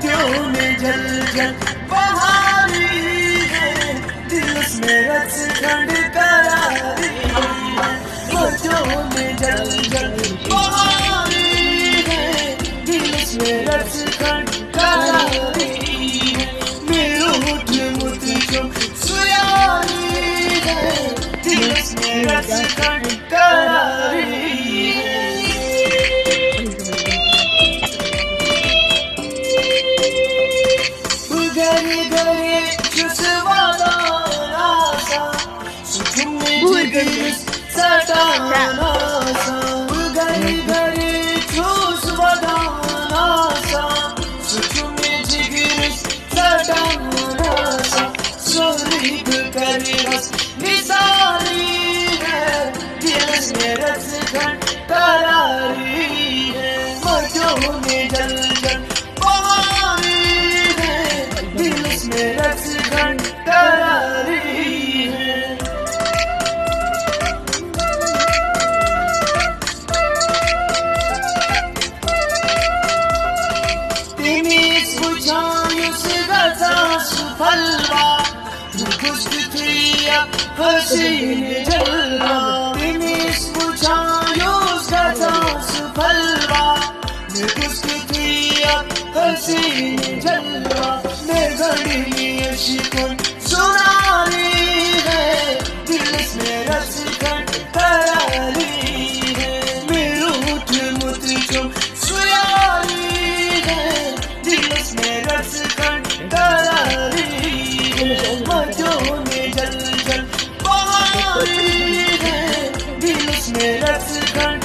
मटियों में जल जल बहारी है, दिल में रस खंड करारी है। मटियों में जल जल बहारी है, दिल में रस खंड करारी है। मेरूठ मुठ जो सुयारी है, दिल में रस खंड करारी है। घरे घरे जुस्वादा रासा, सुखने जिगर सटाना सा। घरे घरे जुस्वादा रासा, सुखने जिगर सटाना सा। सोरीब करे रस निसारी है, दिल में रस खंड करारी है। मटियों में जल जल बहारी है, दिल में रस खंड करारी है। तिमीस बुझायुस गजा सुफलवा, गुस्तिया हसीन जलवा। तिमीस बुझायुस गजा सुफलवा, गुस्तिया हसीन जलवा। घड़ी शिकन सुनारी है, दिल में रस खंड करारी है। मेरूठ मुठ जो सुयारी है, दिल में रस खंड करारी है। मटियों में जल जल बहारी है, दिल में रस खंड